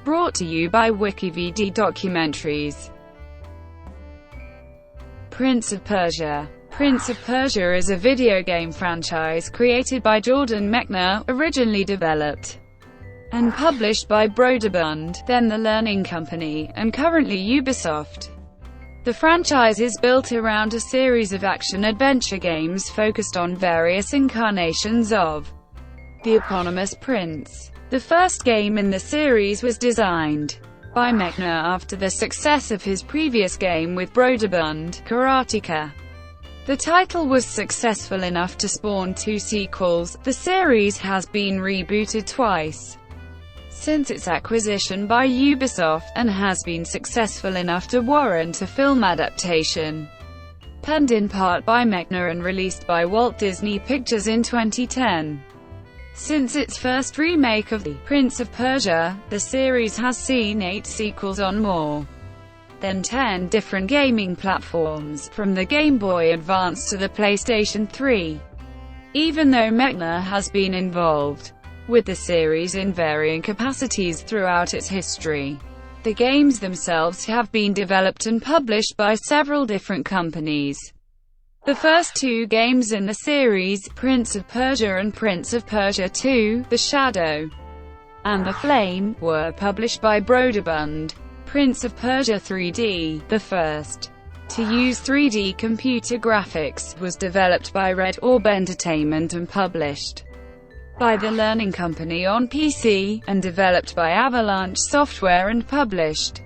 Brought to you by WikiVidi Documentaries. Prince of Persia. Prince of Persia is a video game franchise created by Jordan Mechner, originally developed and published by Brøderbund, then the Learning Company, and currently Ubisoft. The franchise is built around a series of action-adventure games focused on various incarnations of the eponymous prince. The first game in the series was designed by Mechner after the success of his previous game with Brøderbund, Karateka. The title was successful enough to spawn 2 sequels. The series has been rebooted twice since its acquisition by Ubisoft, and has been successful enough to warrant a film adaptation, penned in part by Mechner and released by Walt Disney Pictures in 2010. Since its first remake of The Prince of Persia, the series has seen 8 sequels on more than 10 different gaming platforms, from the Game Boy Advance to the PlayStation 3. Even though Mechner has been involved with the series in varying capacities throughout its history, the games themselves have been developed and published by several different companies. The first 2 games in the series, Prince of Persia and Prince of Persia 2, The Shadow and the Flame, were published by Brøderbund. Prince of Persia 3D, the first to use 3D computer graphics, was developed by Red Orb Entertainment and published by the Learning Company on PC, and developed by Avalanche Software and published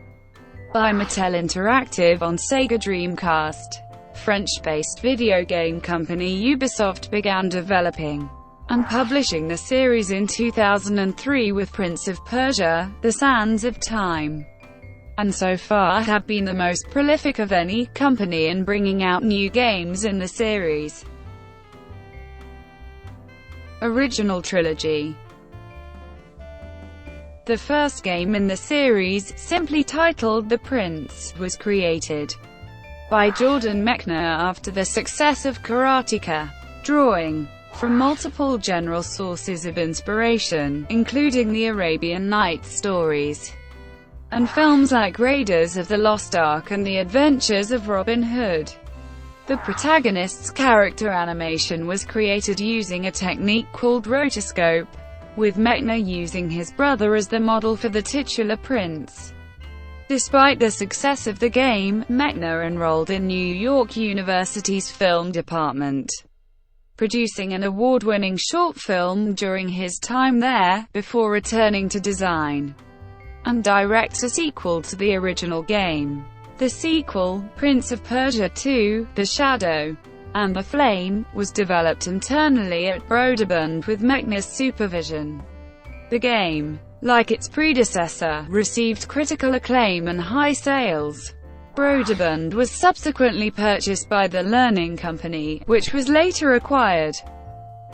by Mattel Interactive on Sega Dreamcast. French-based video game company Ubisoft began developing and publishing the series in 2003 with Prince of Persia: The Sands of Time, and so far have been the most prolific of any company in bringing out new games in the series. Original Trilogy. The first game in the series, simply titled The Prince, was created by Jordan Mechner after the success of Karateka, drawing from multiple general sources of inspiration, including the Arabian Nights stories and films like Raiders of the Lost Ark and The Adventures of Robin Hood. The protagonist's character animation was created using a technique called rotoscope, with Mechner using his brother as the model for the titular prince. Despite the success of the game, Mechner enrolled in New York University's film department, producing an award-winning short film during his time there, before returning to design and direct a sequel to the original game. The sequel, Prince of Persia 2, The Shadow and the Flame, was developed internally at Brøderbund with Mechner's supervision. The game, like its predecessor, received critical acclaim and high sales. Brøderbund was subsequently purchased by the Learning Company, which was later acquired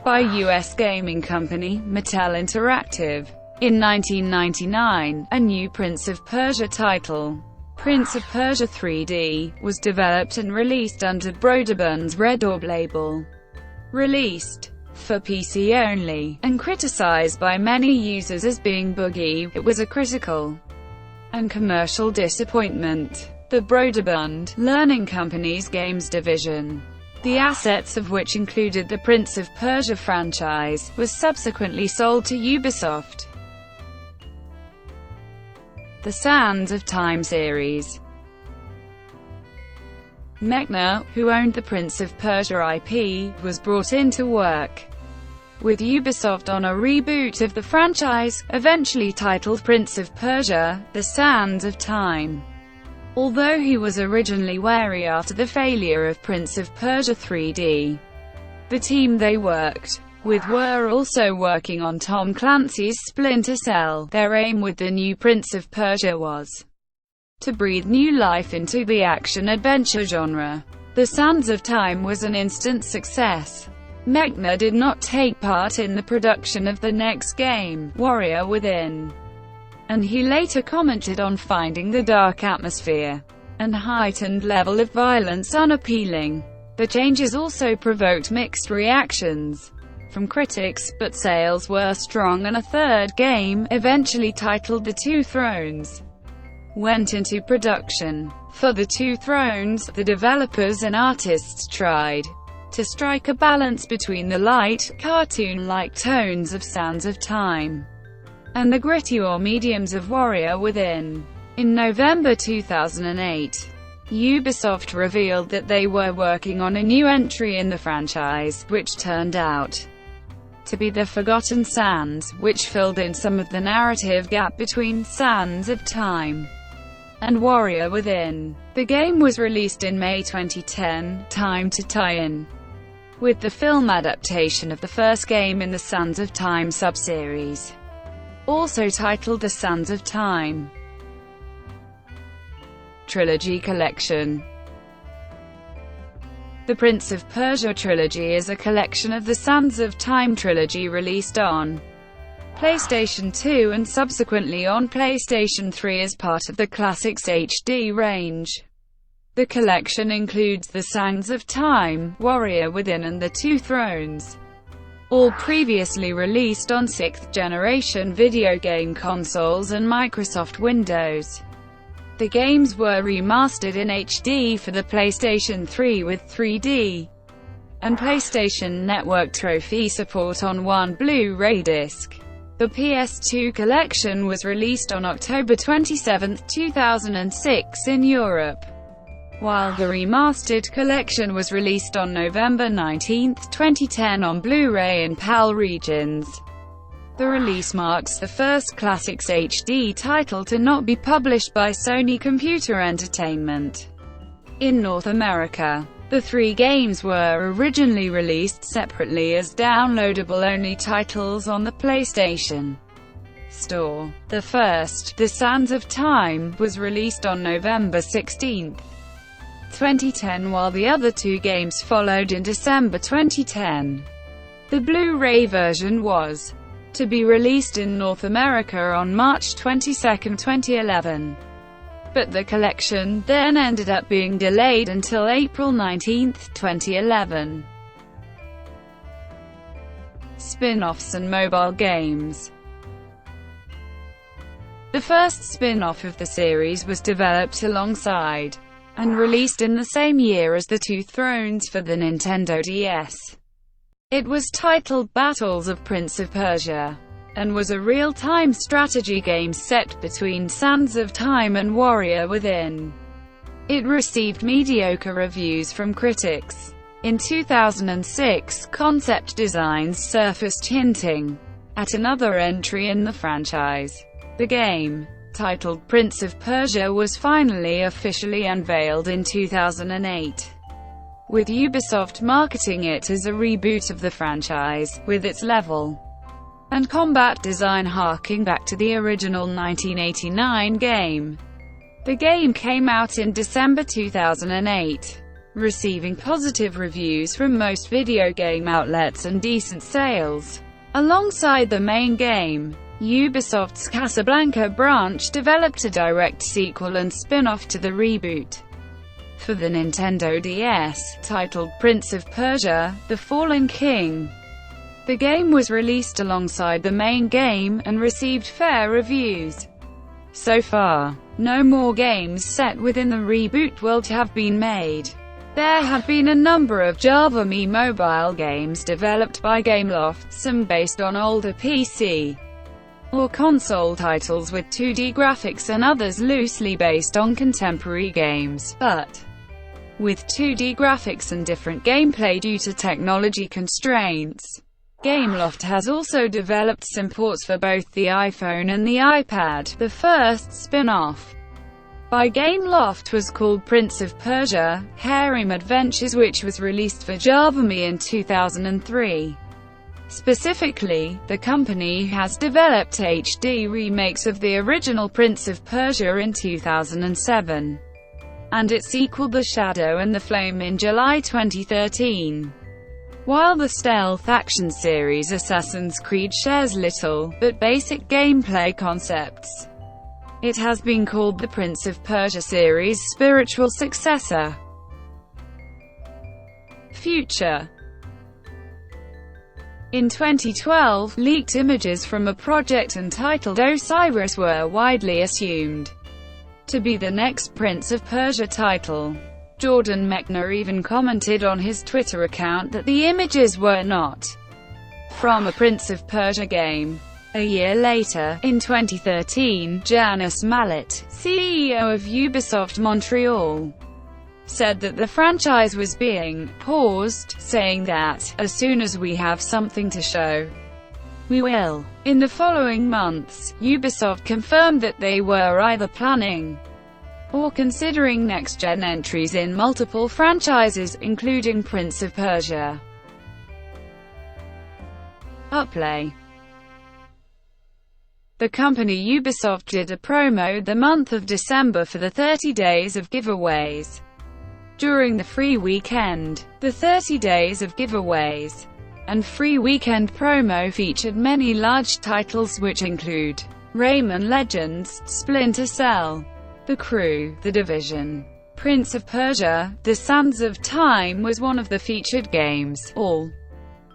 by US gaming company Mattel Interactive. In 1999, a new Prince of Persia title, Prince of Persia 3D, was developed and released under Brøderbund's Red Orb label. Released for PC only, and criticized by many users as being buggy, it was a critical and commercial disappointment. The Brøderbund Learning Company's games division, the assets of which included the Prince of Persia franchise, was subsequently sold to Ubisoft. The Sands of Time series. Mechner, who owned the Prince of Persia IP, was brought in to work with Ubisoft on a reboot of the franchise, eventually titled Prince of Persia: The Sands of Time. Although he was originally wary after the failure of Prince of Persia 3D, the team they worked with were also working on Tom Clancy's Splinter Cell. Their aim with the new Prince of Persia was to breathe new life into the action-adventure genre. The Sands of Time was an instant success. Mechner did not take part in the production of the next game, Warrior Within, and he later commented on finding the dark atmosphere and heightened level of violence unappealing. The changes also provoked mixed reactions. from critics, but sales were strong and a third game, eventually titled The Two Thrones, went into production. For The Two Thrones, the developers and artists tried to strike a balance between the light, cartoon-like tones of Sands of Time and the grittier mediums of Warrior Within. In November 2008, Ubisoft revealed that they were working on a new entry in the franchise, which turned out to be The Forgotten Sands, which filled in some of the narrative gap between Sands of Time and Warrior Within. The game was released in May 2010, timed to tie in with the film adaptation of the first game in the Sands of Time subseries, also titled The Sands of Time. Trilogy Collection. The Prince of Persia Trilogy is a collection of the Sands of Time trilogy released on PlayStation 2 and subsequently on PlayStation 3 as part of the Classics HD range. The collection includes the Sands of Time, Warrior Within and The Two Thrones, all previously released on 6th-generation video game consoles and Microsoft Windows. The games were remastered in HD for the PlayStation 3 with 3D and PlayStation Network Trophy support on one Blu-ray disc. The PS2 collection was released on October 27, 2006 in Europe, while the remastered collection was released on November 19, 2010 on Blu-ray in PAL regions. The release marks the first Classics HD title to not be published by Sony Computer Entertainment in North America. The three games were originally released separately as downloadable-only titles on the PlayStation Store. The first, The Sands of Time, was released on November 16, 2010, while the other two games followed in December 2010. The Blu-ray version was to be released in North America on March 22, 2011. But the collection then ended up being delayed until April 19, 2011. Spin-offs and mobile games. The first spin-off of the series was developed alongside and released in the same year as The Two Thrones for the Nintendo DS. It was titled Battles of Prince of Persia, and was a real-time strategy game set between Sands of Time and Warrior Within. It received mediocre reviews from critics. In 2006, concept designs surfaced hinting at another entry in the franchise. The game, titled Prince of Persia, was finally officially unveiled in 2008, with Ubisoft marketing it as a reboot of the franchise, with its level and combat design harking back to the original 1989 game. The game came out in December 2008, receiving positive reviews from most video game outlets and decent sales. Alongside the main game, Ubisoft's Casablanca branch developed a direct sequel and spin-off to the reboot for the Nintendo DS, titled Prince of Persia: The Fallen King. The game was released alongside the main game, and received fair reviews. So far, no more games set within the reboot world have been made. There have been a number of Java.me mobile games developed by Gameloft, some based on older PC or console titles with 2D graphics and others loosely based on contemporary games, but with 2D graphics and different gameplay due to technology constraints. Gameloft has also developed some ports for both the iPhone and the iPad. The first spin-off by Gameloft was called Prince of Persia: Harem Adventures, which was released for Java.me in 2003. Specifically, the company has developed HD remakes of the original Prince of Persia in 2007, and its sequel The Shadow and the Flame in July 2013. While the stealth action series Assassin's Creed shares little, but basic gameplay concepts, it has been called the Prince of Persia series' spiritual successor. Future. In 2012, leaked images from a project entitled Osiris were widely assumed to be the next Prince of Persia title. Jordan Mechner even commented on his Twitter account that the images were not from a Prince of Persia game. A year later, in 2013, Janis Mallet, CEO of Ubisoft Montreal, said that the franchise was being paused, saying that, as soon as we have something to show, we will. In the following months, Ubisoft confirmed that they were either planning or considering next-gen entries in multiple franchises, including Prince of Persia. Upplay. The company Ubisoft did a promo the month of December for the 30 days of giveaways. During the free weekend, the 30 days of giveaways and free weekend promo featured many large titles which include Rayman Legends, Splinter Cell, The Crew, The Division, Prince of Persia, The Sands of Time was one of the featured games, all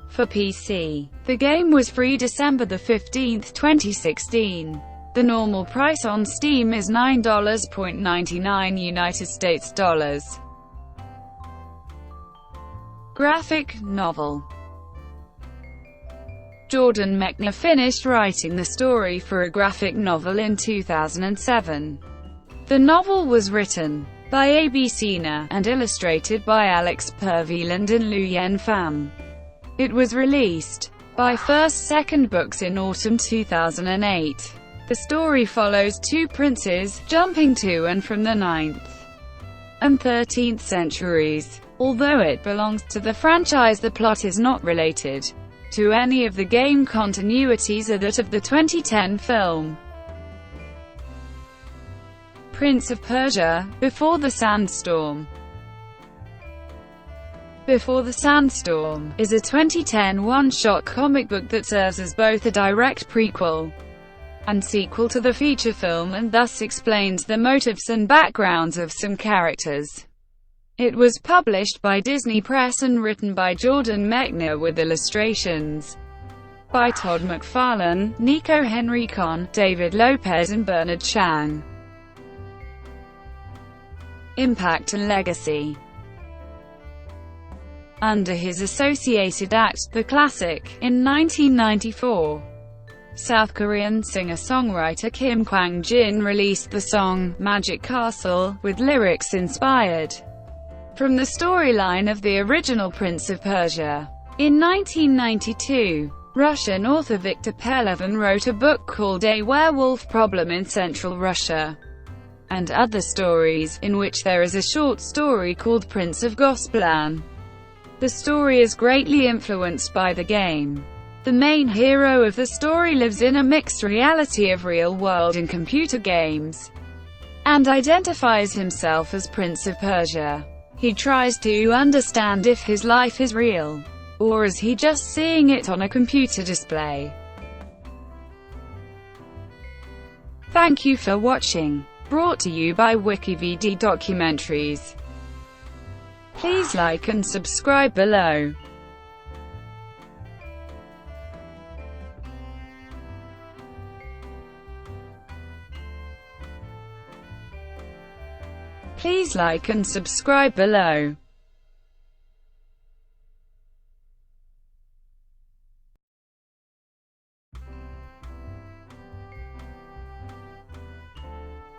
for PC. The game was free December 15, 2016. The normal price on Steam is $9.99 United States dollars. Graphic novel. Jordan Mechner finished writing the story for a graphic novel in 2007. The novel was written by A.B. Sina and illustrated by Alex Perviland and Lu Yen Pham. It was released by First Second Books in autumn 2008. The story follows two princes, jumping to and from the 9th and 13th centuries. Although it belongs to the franchise, the plot is not related to any of the game continuities or that of the 2010 film Prince of Persia: Before the Sandstorm. Before the Sandstorm is a 2010 one-shot comic book that serves as both a direct prequel and sequel to the feature film and thus explains the motives and backgrounds of some characters. It was published by Disney Press and written by Jordan Mechner with illustrations by Todd McFarlane, Nico Henricon, David Lopez and Bernard Chang. Impact and legacy. Under his associated act, The Classic, in 1994, South Korean singer-songwriter Kim Kwang-jin released the song Magic Castle, with lyrics inspired from the storyline of the original Prince of Persia. In 1992, Russian author Viktor Pelevin wrote a book called A Werewolf Problem in Central Russia and Other Stories, in which there is a short story called Prince of Gospelan. The story is greatly influenced by the game. The main hero of the story lives in a mixed reality of real-world and computer games, and identifies himself as Prince of Persia. He tries to understand if his life is real, or is he just seeing it on a computer display. Thank you for watching. Brought to you by WikiVidi Documentaries. Please like and subscribe below. Please like and subscribe below.